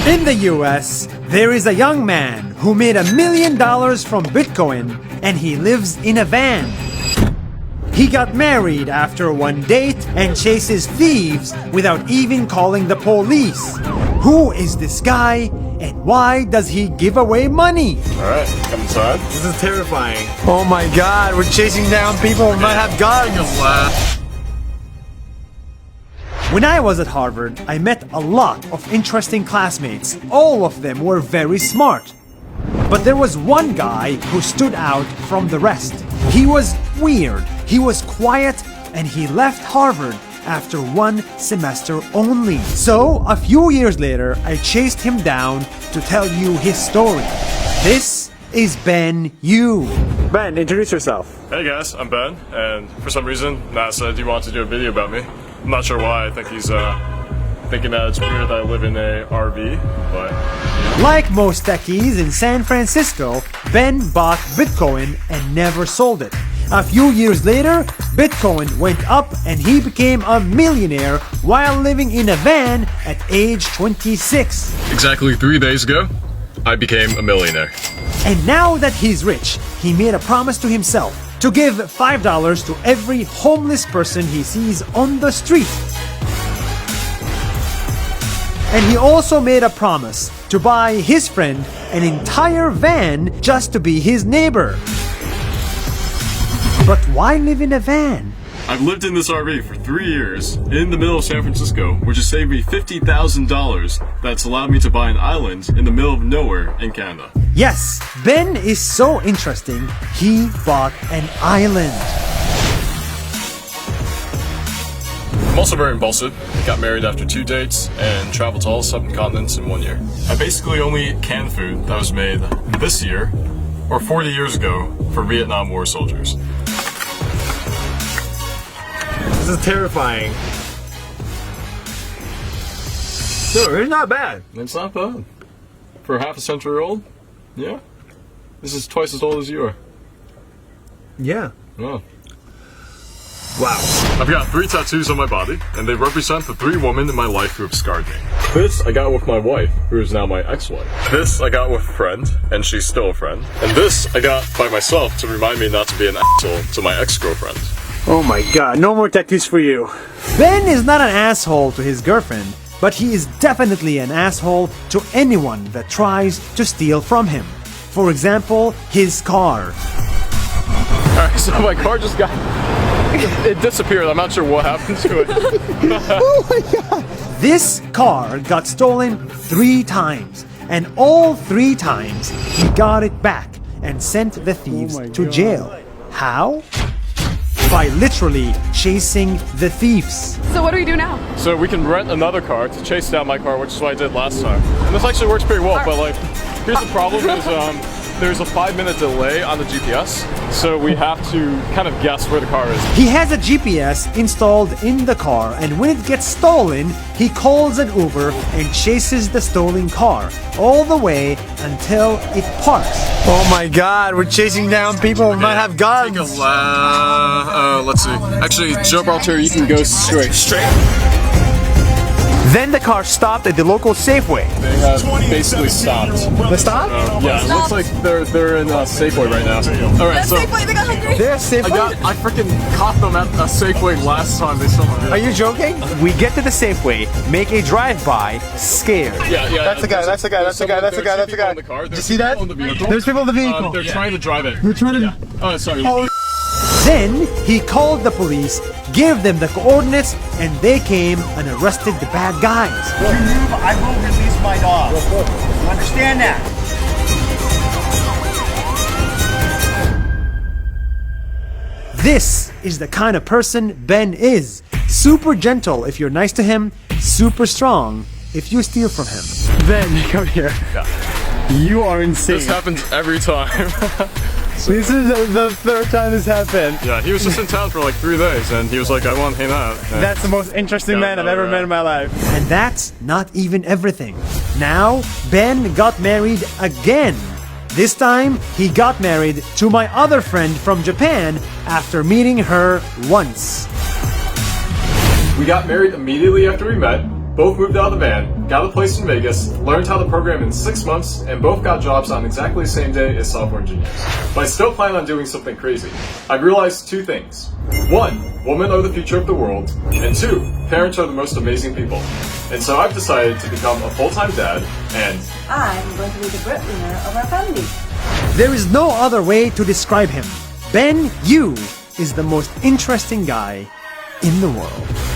In the US, there is a young man who made $1 million from Bitcoin and he lives in a van. He got married after one date and chases thieves without even calling the police. Who is this guy and why does he give away money? Alright, come inside. This is terrifying. Oh my god, we're chasing down people who might have guns. When I was at Harvard, I met a lot of interesting classmates. All of them were very smart. But there was one guy who stood out from the rest. He was weird, he was quiet, and he left Harvard after one semester only. So, a few years later, I chased him down to tell you his story. This is Ben Yu. Ben, introduce yourself. Hey guys, I'm Ben, and for some reason, Matt said he wanted to do a video about me. I'm not sure why. I think he's thinking that it's weird that I live in a RV, but... Like most techies in San Francisco, Ben bought Bitcoin and never sold it. A few years later, Bitcoin went up and he became a millionaire while living in a van at age 26. Exactly 3 days ago, I became a millionaire. And now that he's rich, he made a promise to himself to give $5 to every homeless person he sees on the street. And he also made a promise to buy his friend an entire van just to be his neighbor. But why live in a van? I've lived in this RV for 3 years in the middle of San Francisco, which has saved me $50,000 that's allowed me to buy an island in the middle of nowhere in Canada. Yes, Ben is so interesting, he bought an island. I'm also very impulsive, got married after 2 dates, and traveled to all 7 continents in 1 year. I basically only eat canned food that was made this year, or 40 years ago, for Vietnam War soldiers. This is terrifying. No, it's not bad. It's not bad. For half a century old, yeah. This is twice as old as you are. Yeah. Yeah. Wow. I've got 3 tattoos on my body, and they represent the 3 women in my life who have scarred me. This I got with my wife, who is now my ex-wife. This I got with a friend, and she's still a friend. And this I got by myself to remind me not to be an asshole to my ex-girlfriend. Oh my god, no more tattoos for you. Ben is not an asshole to his girlfriend, but he is definitely an asshole to anyone that tries to steal from him. For example, his car. Alright, so my car just got... It disappeared. I'm not sure what happened to it. Oh my god! This car got stolen 3 times, and all 3 times he got it back and sent the thieves to jail. How? By literally chasing the thieves. So what do we do now? So we can rent another car to chase down my car, which is what I did last time. And this actually works pretty well, but like, here's the problem is there's a 5-minute delay on the GPS, so we have to kind of guess where the car is. He has a GPS installed in the car, and when it gets stolen, he calls an Uber and chases the stolen car all the way until it parks. Oh my god, we're chasing down people who might have guns. Take a let's see. Actually, Joe Balter, you can go straight. Then the car stopped at the local Safeway. They have basically stopped. They stopped? Yeah, it looks like they're in Safeway right now. All right, so Safeway, they got hungry. They're Safeway? I freaking caught them at a Safeway last time. They still Are you joking? We get to the Safeway, make a drive-by, scared. Yeah. That's the guy, that's the guy, that's the guy, that's the guy, that's the guy. Did you see that? There's people in the vehicle. They're trying to drive it. They're trying to... Oh, sorry. Then he called the police, gave them the coordinates, and they came and arrested the bad guys. If you move, I will release my dog. You understand that? This is the kind of person Ben is. Super gentle if you're nice to him, super strong if you steal from him. Ben, come here. Yeah. You are insane. This happens every time. This is the 3rd time this happened. Yeah, he was just in town for like 3 days, and he was like, I want to hang out. And That's the most interesting man I've ever met in my life. And that's not even everything. Now, Ben got married again. This time, he got married to my other friend from Japan after meeting her once. We got married immediately after we met, both moved out of the van, got a place in Vegas, learned how to program in 6 months, and both got jobs on exactly the same day as software engineers. But I still plan on doing something crazy. I've realized 2 things. 1, women are the future of the world, and 2, parents are the most amazing people. And so I've decided to become a full-time dad, and I'm going to be the breadwinner of our family. There is no other way to describe him. Ben Yu is the most interesting guy in the world.